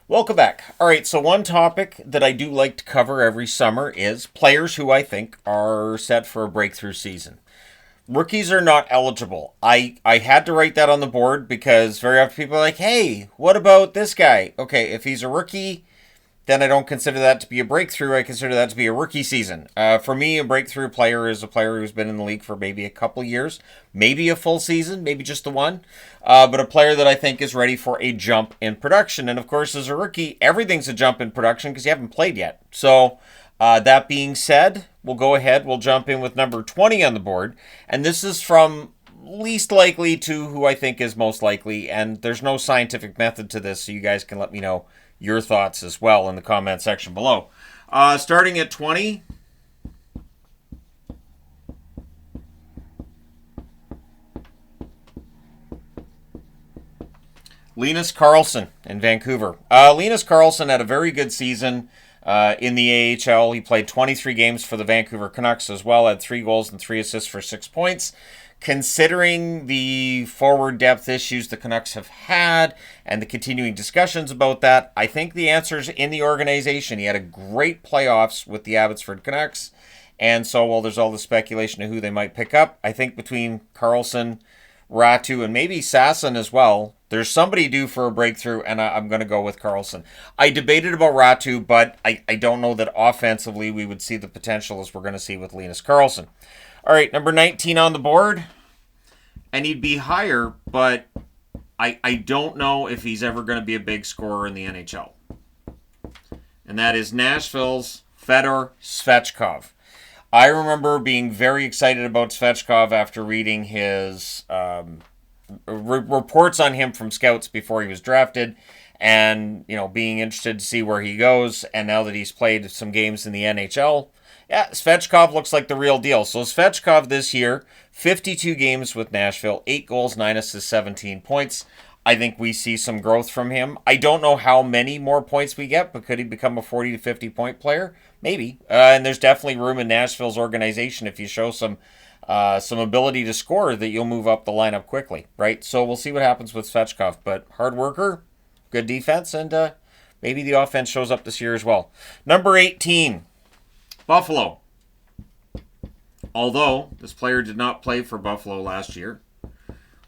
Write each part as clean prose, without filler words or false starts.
Welcome back. All right, so one topic that I do like to cover every summer is players who I think are set for a breakthrough season. Rookies are not eligible. I had to write that on the board because very often people are like, hey, what about this guy? Okay, if he's a rookie, then I don't consider that to be a breakthrough. I consider that to be a rookie season. For me, a breakthrough player is a player who's been in the league for maybe a couple years, maybe a full season, maybe just the one, but a player that I think is ready for a jump in production. And of course, as a rookie, everything's a jump in production because you haven't played yet. So, that being said, we'll go ahead. We'll jump in with number 20 on the board. And this is from least likely to who I think is most likely. And there's no scientific method to this, so you guys can let me know your thoughts as well in the comment section below. Starting at 20, Linus Karlsson in Vancouver. Linus Karlsson had a very good season in the AHL. He played 23 games for the Vancouver Canucks as well, had 3 goals and 3 assists for 6 points. Considering the forward depth issues the Canucks have had and the continuing discussions about that, I think the answer's in the organization. He had a great playoffs with the Abbotsford Canucks. And so while there's all the speculation of who they might pick up, I think between Karlsson, Ratu, and maybe Sasson as well, there's somebody due for a breakthrough, and I'm going to go with Karlsson. I debated about Ratu, but I don't know that offensively we would see the potential as we're going to see with Linus Karlsson. All right, number 19 on the board, and he'd be higher, but I don't know if he's ever going to be a big scorer in the NHL. And that is Nashville's Fedor Svechkov. I remember being very excited about Svechkov after reading his reports on him from scouts before he was drafted, and being interested to see where he goes. And now that he's played some games in the NHL, yeah, Svechkov looks like the real deal. So Svechkov this year, 52 games with Nashville, 8 goals, 9 assists, 17 points. I think we see some growth from him. I don't know how many more points we get, but could he become a 40 to 50 point player? Maybe. And there's definitely room in Nashville's organization if you show some ability to score that you'll move up the lineup quickly, right? So we'll see what happens with Svechkov. But hard worker, good defense, and maybe the offense shows up this year as well. Number 18, Buffalo. Although this player did not play for Buffalo last year,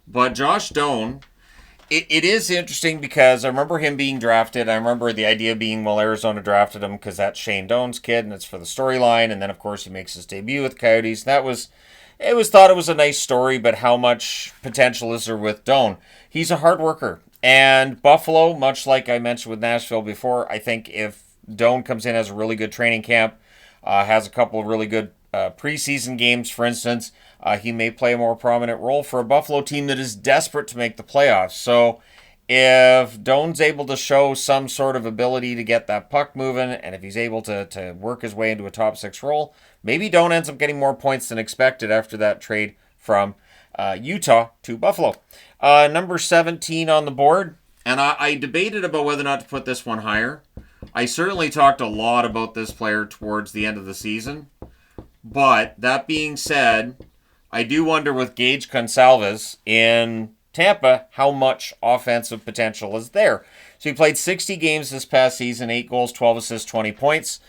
but Josh Doan. It is interesting because I remember him being drafted. I remember the idea being, well, Arizona drafted him because that's Shane Doan's kid and it's for the storyline. And then, of course, he makes his debut with Coyotes. It was thought it was a nice story, but how much potential is there with Doan? He's a hard worker. And Buffalo, much like I mentioned with Nashville before, I think if Doan comes in, has a really good training camp, has a couple of really good preseason games, for instance, he may play a more prominent role for a Buffalo team that is desperate to make the playoffs. So if Doan's able to show some sort of ability to get that puck moving, and if he's able to work his way into a top 6 role, maybe Doan ends up getting more points than expected after that trade from Utah to Buffalo. Number 17 on the board, and I debated about whether or not to put this one higher. I certainly talked a lot about this player towards the end of the season. But that being said, I do wonder with Gage Gonsalves in Tampa how much offensive potential is there. So he played 60 games this past season, 8 goals, 12 assists, 20 points,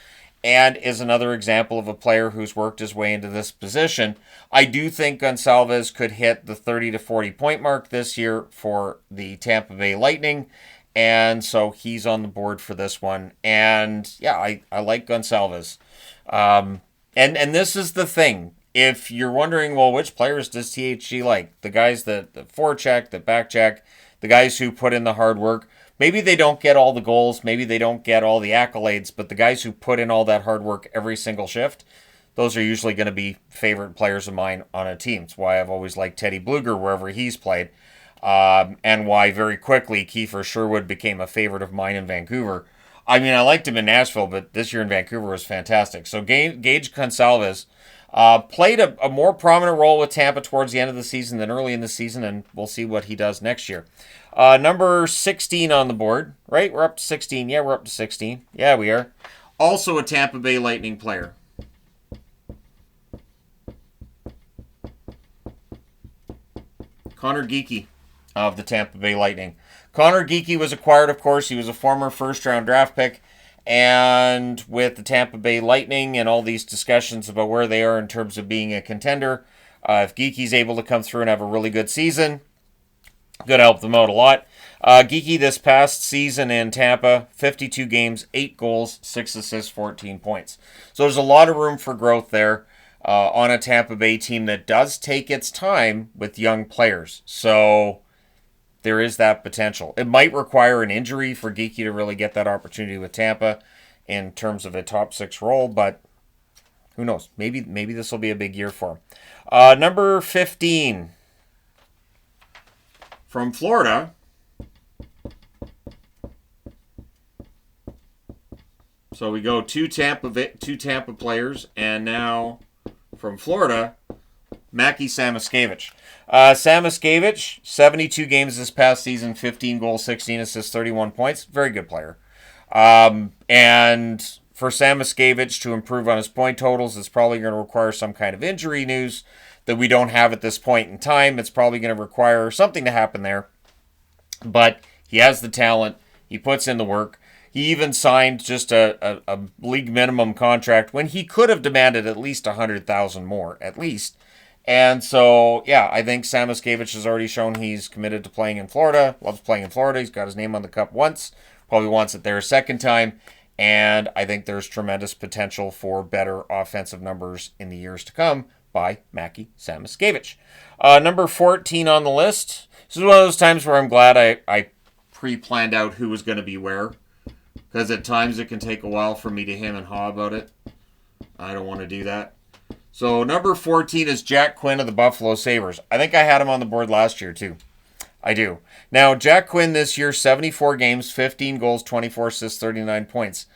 and is another example of a player who's worked his way into this position. I do think Gonsalves could hit the 30 to 40 point mark this year for the Tampa Bay Lightning, and so he's on the board for this one. And yeah, I like Gonsalves. And this is the thing. If you're wondering, well, which players does THG like? The guys that forecheck, that backcheck, the guys who put in the hard work. Maybe they don't get all the goals. Maybe they don't get all the accolades. But the guys who put in all that hard work every single shift, those are usually going to be favorite players of mine on a team. It's why I've always liked Teddy Bluger wherever he's played. And why very quickly Kiefer Sherwood became a favorite of mine in Vancouver. I mean, I liked him in Nashville, but this year in Vancouver was fantastic. So Gage Gonsalves played a more prominent role with Tampa towards the end of the season than early in the season, and we'll see what he does next year. Number 16 on the board, right? We're up to 16. Yeah, we're up to 16. Yeah, we are. Also a Tampa Bay Lightning player. Connor Geekie of the Tampa Bay Lightning. Connor Geekie was acquired, of course. He was a former first-round draft pick. And with the Tampa Bay Lightning and all these discussions about where they are in terms of being a contender, if Geekie's able to come through and have a really good season, going to help them out a lot. Geekie this past season in Tampa, 52 games, 8 goals, 6 assists, 14 points. So there's a lot of room for growth there on a Tampa Bay team that does take its time with young players. So there is that potential. It might require an injury for Geekie to really get that opportunity with Tampa in terms of a top 6 role, but who knows? Maybe this will be a big year for him. Number 15 from Florida. So we go two Tampa players, and now from Florida, Mackie Samoskevich. Samoskevich, 72 games this past season, 15 goals, 16 assists, 31 points. Very good player. And for Samoskevich to improve on his point totals, it's probably going to require some kind of injury news that we don't have at this point in time. It's probably going to require something to happen there. But he has the talent. He puts in the work. He even signed just a league minimum contract when he could have demanded at least $100,000 more, at least. And so, yeah, I think Samoskevich has already shown he's committed to playing in Florida, loves playing in Florida. He's got his name on the cup once, probably wants it there a second time. And I think there's tremendous potential for better offensive numbers in the years to come by Mackie Samoskevich. Number 14 on the list. This is one of those times where I'm glad I pre-planned out who was going to be where. Because at times it can take a while for me to hem and haw about it. I don't want to do that. So number 14 is Jack Quinn of the Buffalo Sabres. I think I had him on the board last year too. I do. Now, Jack Quinn this year, 74 games, 15 goals, 24 assists, 39 points.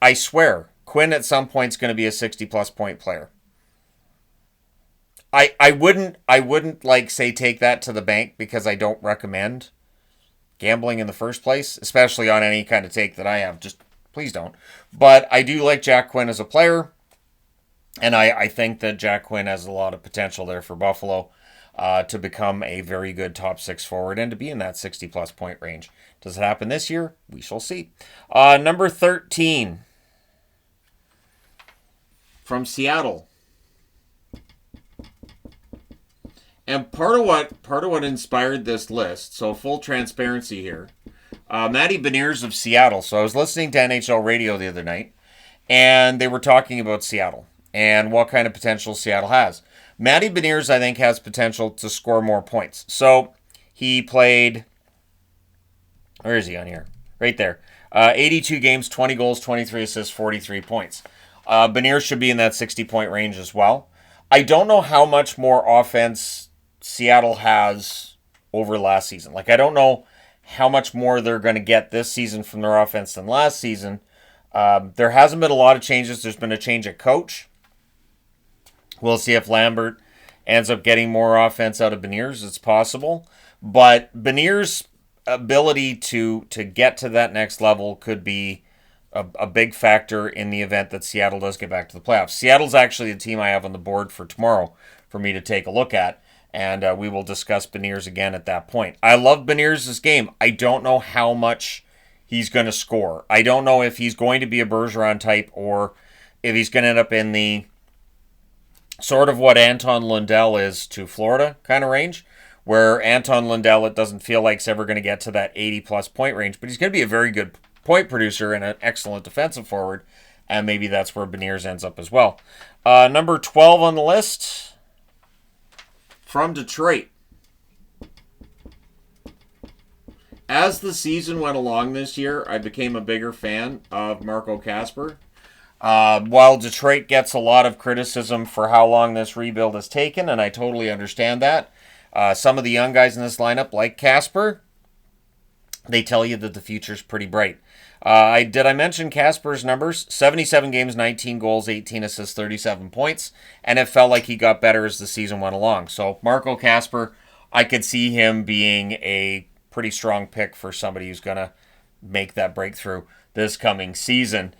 I swear, Quinn at some point is going to be a 60-plus point player. I wouldn't like say take that to the bank because I don't recommend gambling in the first place, especially on any kind of take that I have. Just please don't. But I do like Jack Quinn as a player, and I think that Jack Quinn has a lot of potential there for Buffalo to become a very good top 6 forward and to be in that 60-plus point range. Does it happen this year? We shall see. Number 13 from Seattle. And part of what inspired this list, so full transparency here, Matty Beniers of Seattle. So I was listening to NHL radio the other night, and they were talking about Seattle and what kind of potential Seattle has. Matty Beniers, I think, has potential to score more points. So he played, where is he on here? Right there. 82 games, 20 goals, 23 assists, 43 points. Beniers should be in that 60-point range as well. I don't know how much more offense Seattle has over last season. Like, I don't know how much more they're going to get this season from their offense than last season. There hasn't been a lot of changes. There's been a change at coach. We'll see if Lambert ends up getting more offense out of Beniers. It's possible. But Beniers' ability to get to that next level could be a big factor in the event that Seattle does get back to the playoffs. Seattle's actually the team I have on the board for tomorrow for me to take a look at. And we will discuss Beniers again at that point. I love Beniers' game. I don't know how much he's going to score. I don't know if he's going to be a Bergeron type or if he's going to end up in the sort of what Anton Lundell is to Florida kind of range, where Anton Lundell, it doesn't feel like he's ever going to get to that 80-plus point range, but he's going to be a very good point producer and an excellent defensive forward, and maybe that's where Beniers ends up as well. Number 12 on the list, from Detroit. As the season went along this year, I became a bigger fan of Marco Kasper. While Detroit gets a lot of criticism for how long this rebuild has taken, and I totally understand that, some of the young guys in this lineup, like Kasper, they tell you that the future's pretty bright. Did I mention Kasper's numbers? 77 games, 19 goals, 18 assists, 37 points, and it felt like he got better as the season went along. So Marco Kasper, I could see him being a pretty strong pick for somebody who's going to make that breakthrough this coming season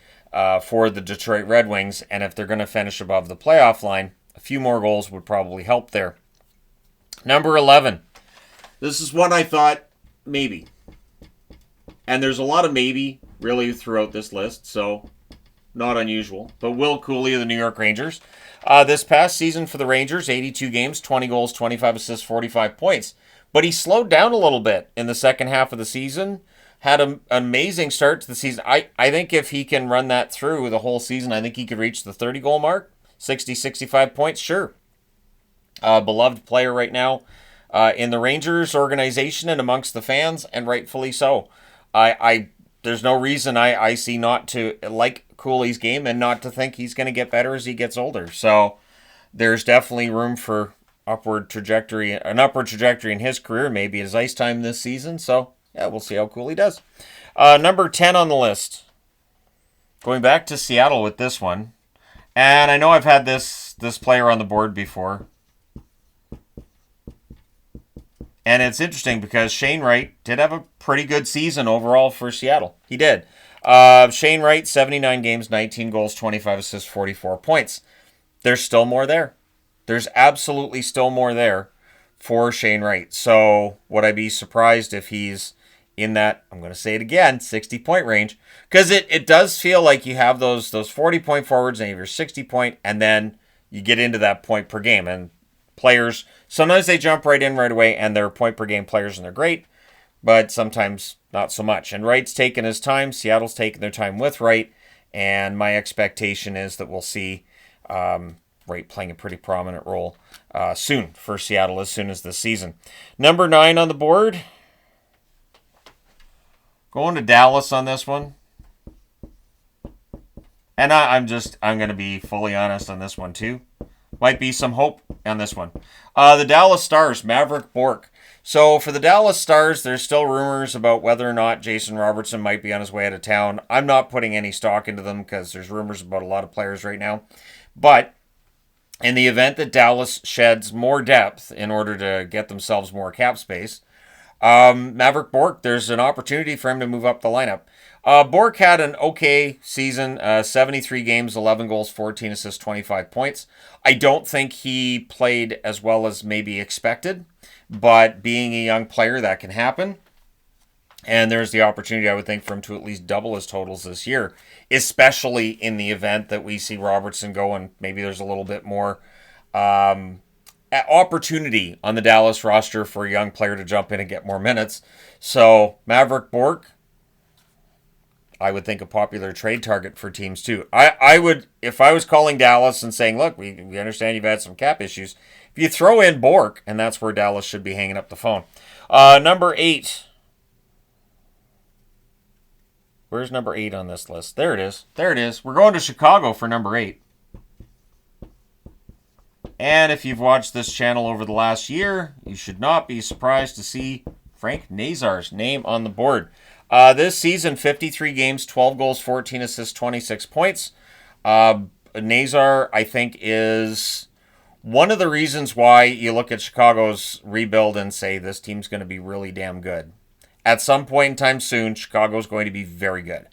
for the Detroit Red Wings, and if they're going to finish above the playoff line, a few more goals would probably help there. Number 11. This is one I thought maybe. And there's a lot of maybe, really, throughout this list, so not unusual. But Will Cooley of the New York Rangers. This past season for the Rangers, 82 games, 20 goals, 25 assists, 45 points. But he slowed down a little bit in the second half of the season. Had an amazing start to the season. I think if he can run that through the whole season, I think he could reach the 30-goal mark. 60, 65 points, sure. Beloved player right now in the Rangers organization and amongst the fans, and rightfully so. There's no reason I see not to like Cooley's game and not to think he's going to get better as he gets older. So there's definitely room for an upward trajectory in his career, maybe his ice time this season. So yeah, we'll see how Cooley does. Number 10 on the list. Going back to Seattle with this one. And I know I've had this player on the board before. And it's interesting because Shane Wright did have a pretty good season overall for Seattle. He did. Shane Wright, 79 games, 19 goals, 25 assists, 44 points. There's still more there. There's absolutely still more there for Shane Wright. So would I be surprised if he's in that, I'm going to say it again, 60-point range? Because it does feel like you have those 40-point forwards and you have your 60-point, and then you get into that point per game. And players, sometimes they jump right in right away and they're point per game players and they're great, but sometimes not so much. And Wright's taken his time. Seattle's taken their time with Wright, and my expectation is that we'll see Wright playing a pretty prominent role soon for Seattle as soon as this season. Number 9 on the board. Going to Dallas on this one. And I'm going to be fully honest on this one too. Might be some hope on this one. The Dallas Stars, Maverick Bourque. So for the Dallas Stars, there's still rumors about whether or not Jason Robertson might be on his way out of town. I'm not putting any stock into them because there's rumors about a lot of players right now. But in the event that Dallas sheds more depth in order to get themselves more cap space, Maverick Bourque, there's an opportunity for him to move up the lineup. Bourque had an okay season, 73 games, 11 goals, 14 assists, 25 points. I don't think he played as well as maybe expected, but being a young player, that can happen. And there's the opportunity, I would think, for him to at least double his totals this year, especially in the event that we see Robertson go and maybe there's a little bit more opportunity on the Dallas roster for a young player to jump in and get more minutes. So Maverick Bourque, I would think a popular trade target for teams too. I would, if I was calling Dallas and saying, look, we understand you've had some cap issues. If you throw in Bourque, and that's where Dallas should be hanging up the phone. Number 8. Where's number 8 on this list? There it is. There it is. We're going to Chicago for number 8. And if you've watched this channel over the last year, you should not be surprised to see Frank Nazar's name on the board. This season, 53 games, 12 goals, 14 assists, 26 points. Nazar, I think, is one of the reasons why you look at Chicago's rebuild and say this team's going to be really damn good. At some point in time soon, Chicago's going to be very good.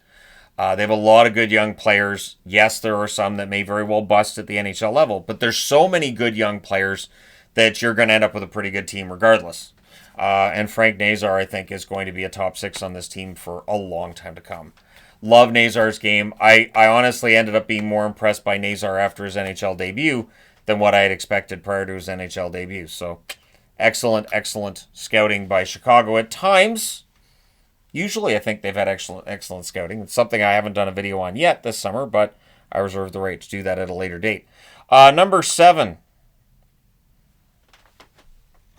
They have a lot of good young players. Yes, there are some that may very well bust at the NHL level, but there's so many good young players that you're going to end up with a pretty good team regardless. And Frank Nazar, I think, is going to be a top 6 on this team for a long time to come. Love Nazar's game. I honestly ended up being more impressed by Nazar after his NHL debut than what I had expected prior to his NHL debut. So excellent scouting by Chicago at times. Usually I think they've had excellent scouting. It's something I haven't done a video on yet this summer, but I reserve the right to do that at a later date. Number 7.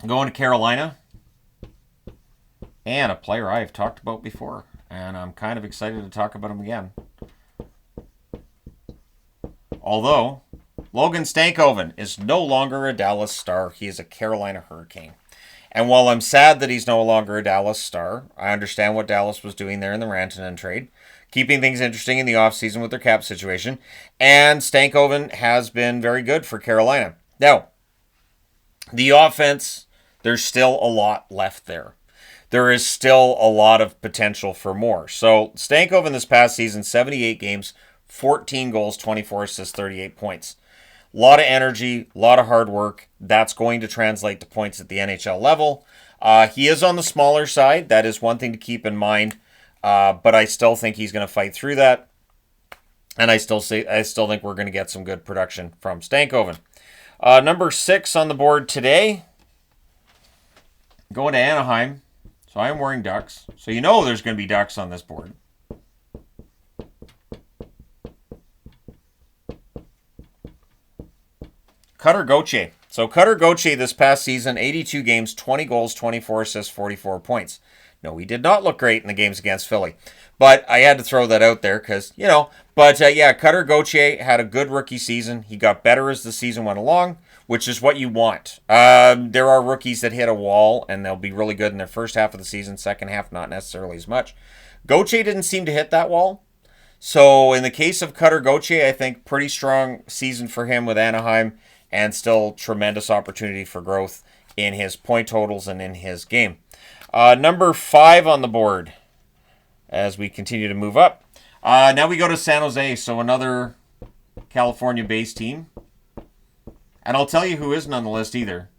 Going to Carolina. And a player I've talked about before. And I'm kind of excited to talk about him again. Although, Logan Stankoven is no longer a Dallas Star. He is a Carolina Hurricane. And while I'm sad that he's no longer a Dallas Star, I understand what Dallas was doing there in the Rantanen trade, keeping things interesting in the offseason with their cap situation. And Stankoven has been very good for Carolina. Now, the offense, there's still a lot left there. There is still a lot of potential for more. So Stankoven this past season, 78 games, 14 goals, 24 assists, 38 points. A lot of energy, a lot of hard work. That's going to translate to points at the NHL level. He is on the smaller side. That is one thing to keep in mind. But I still think he's going to fight through that. And I still think we're going to get some good production from Stankoven. Number 6 on the board today, going to Anaheim. So I'm wearing Ducks. So you know there's going to be Ducks on this board. Cutter Gauthier. So Cutter Gauthier this past season, 82 games, 20 goals, 24 assists, 44 points. No, he did not look great in the games against Philly. But I had to throw that out there because, But, Cutter Gauthier had a good rookie season. He got better as the season went along, which is what you want. There are rookies that hit a wall, and they'll be really good in their first half of the season. Second half, not necessarily as much. Gauthier didn't seem to hit that wall. So in the case of Cutter Gauthier, I think pretty strong season for him with Anaheim, and still tremendous opportunity for growth in his point totals and in his game. Number 5 on the board as we continue to move up. Now we go to San Jose, so another California-based team. And I'll tell you who isn't on the list either.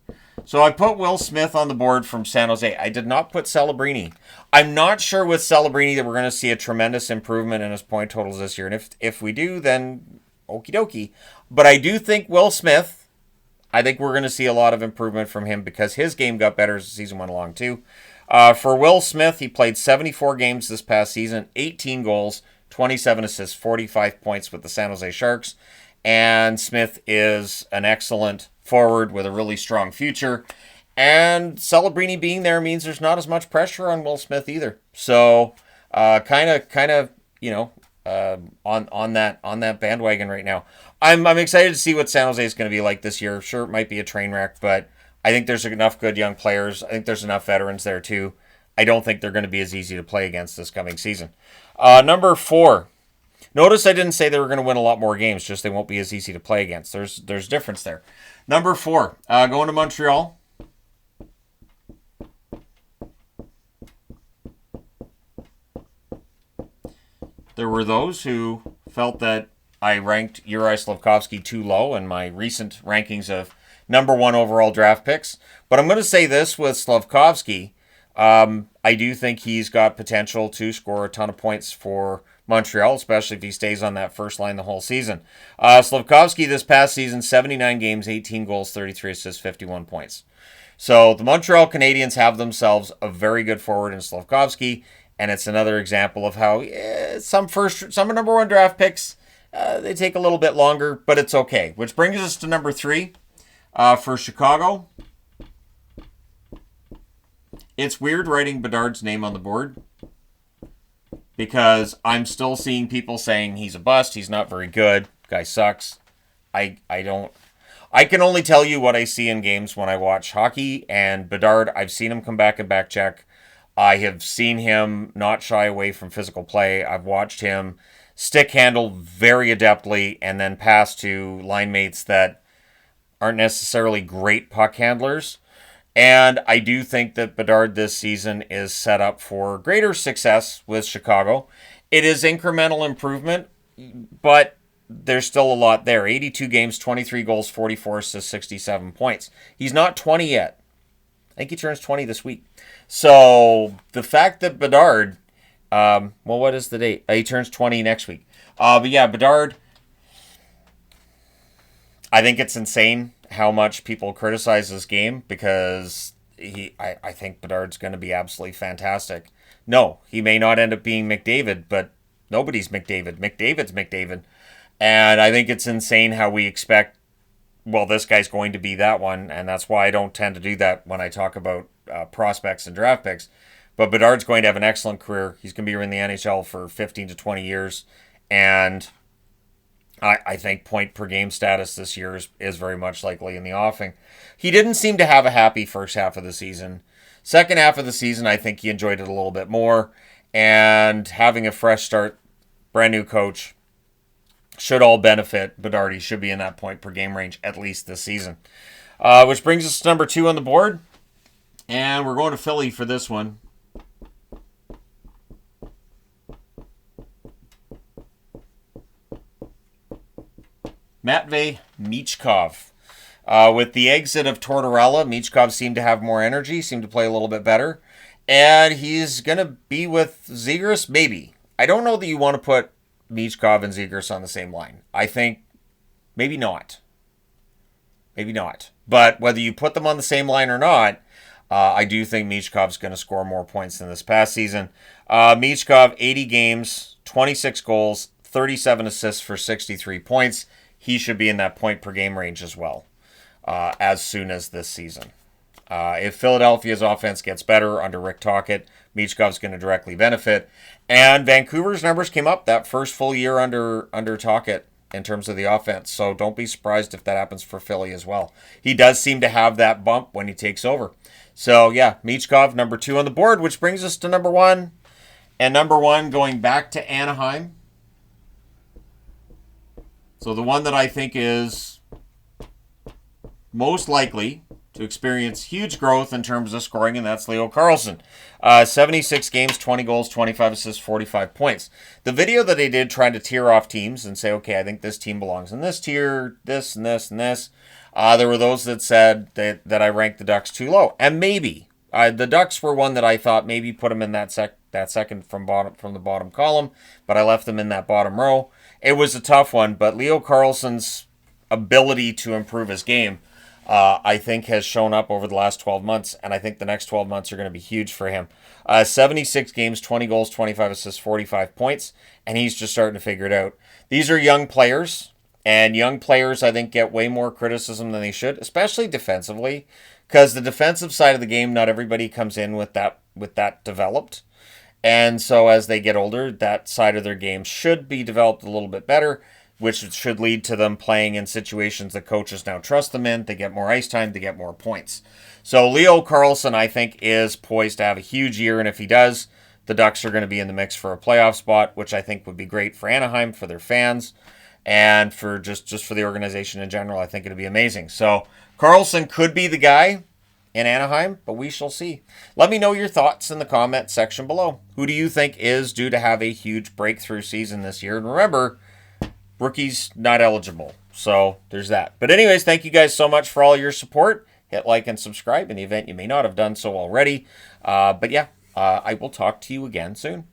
So I put Will Smith on the board from San Jose. I did not put Celebrini. I'm not sure with Celebrini that we're going to see a tremendous improvement in his point totals this year. And if we do, then okie dokie. But I do think Will Smith, I think we're going to see a lot of improvement from him because his game got better as the season went along too. For Will Smith, he played 74 games this past season, 18 goals, 27 assists, 45 points with the San Jose Sharks. And Smith is an excellent forward with a really strong future. And Celebrini being there means there's not as much pressure on Will Smith either. So kind of, on that bandwagon right now. I'm excited to see what San Jose is going to be like this year. Sure, it might be a train wreck, but I think there's enough good young players. I think there's enough veterans there too. I don't think they're going to be as easy to play against this coming season. Number 4. Notice I didn't say they were going to win a lot more games, just they won't be as easy to play against. There's difference there. Number 4, going to Montreal. There were those who felt that I ranked Uri Slafkovsky too low in my recent rankings of number 1 overall draft picks. But I'm going to say this with Slafkovsky. I do think he's got potential to score a ton of points for Montreal, especially if he stays on that first line the whole season. Slafkovsky this past season, 79 games, 18 goals, 33 assists, 51 points. So the Montreal Canadiens have themselves a very good forward in Slafkovsky, and it's another example of how some number 1 draft picks, they take a little bit longer, but it's okay. Which brings us to number 3 for Chicago. It's weird writing Bedard's name on the board because I'm still seeing people saying he's a bust, he's not very good, guy sucks. I can only tell you what I see in games when I watch hockey, and Bedard, I've seen him come back and back check. I have seen him not shy away from physical play. I've watched him stick handle very adeptly and then pass to line mates that aren't necessarily great puck handlers. And I do think that Bedard this season is set up for greater success with Chicago. It is incremental improvement, but there's still a lot there. 82 games, 23 goals, 44 assists, 67 points. He's not 20 yet. I think he turns 20 this week. So the fact that Bedard, what is the date? He turns 20 next week. But yeah, Bedard, I think it's insane how much people criticize this game because I think Bedard's going to be absolutely fantastic. No, he may not end up being McDavid, but nobody's McDavid. McDavid's McDavid. And I think it's insane how we expect, well, this guy's going to be that one, and that's why I don't tend to do that when I talk about prospects and draft picks. But Bedard's going to have an excellent career. He's going to be in the NHL for 15 to 20 years, and I think point per game status this year is very much likely in the offing. He didn't seem to have a happy first half of the season. Second half of the season, I think he enjoyed it a little bit more, and having a fresh start, brand new coach, should all benefit Bedard. He should be in that point per game range at least this season. Which brings us to number 2 on the board. And we're going to Philly for this one. Matvei Michkov. With the exit of Tortorella, Michkov seemed to have more energy, seemed to play a little bit better. And he's going to be with Zegras? Maybe. I don't know that you want to put Michkov and Zegras on the same line. I think maybe not. Maybe not. But whether you put them on the same line or not, I do think Michkov's going to score more points than this past season. Michkov, 80 games, 26 goals, 37 assists for 63 points. He should be in that point per game range as well, as soon as this season. If Philadelphia's offense gets better under Rick Tocchet, Michkov's going to directly benefit. And Vancouver's numbers came up that first full year under Tocchet in terms of the offense. So don't be surprised if that happens for Philly as well. He does seem to have that bump when he takes over. So yeah, Michkov, number 2 on the board, which brings us to number 1. And number 1 going back to Anaheim. So the one that I think is most likely to experience huge growth in terms of scoring, and that's Leo Carlsson. 76 games, 20 goals, 25 assists, 45 points. The video that they did trying to tier off teams and say, okay, I think this team belongs in this tier, this and this and this. There were those that said that I ranked the Ducks too low. And maybe. The Ducks were one that I thought maybe put them in that second from the bottom column, but I left them in that bottom row. It was a tough one, but Leo Carlsson's ability to improve his game, I think, has shown up over the last 12 months, and I think the next 12 months are going to be huge for him. 76 games, 20 goals, 25 assists, 45 points, and he's just starting to figure it out. These are young players, and young players, I think, get way more criticism than they should, especially defensively, because the defensive side of the game, not everybody comes in with that developed. And so as they get older, that side of their game should be developed a little bit better, which should lead to them playing in situations that coaches now trust them in. They get more ice time, they get more points. So Leo Carlsson, I think, is poised to have a huge year, and if he does, the Ducks are going to be in the mix for a playoff spot, which I think would be great for Anaheim, for their fans, and for just for the organization in general. I think it'd be amazing. So Carlsson could be the guy in Anaheim, but we shall see. Let me know your thoughts in the comment section below. Who do you think is due to have a huge breakthrough season this year? And remember, rookies not eligible. So there's that. But anyways, thank you guys so much for all your support. Hit like and subscribe in the event you may not have done so already. But yeah, I will talk to you again soon.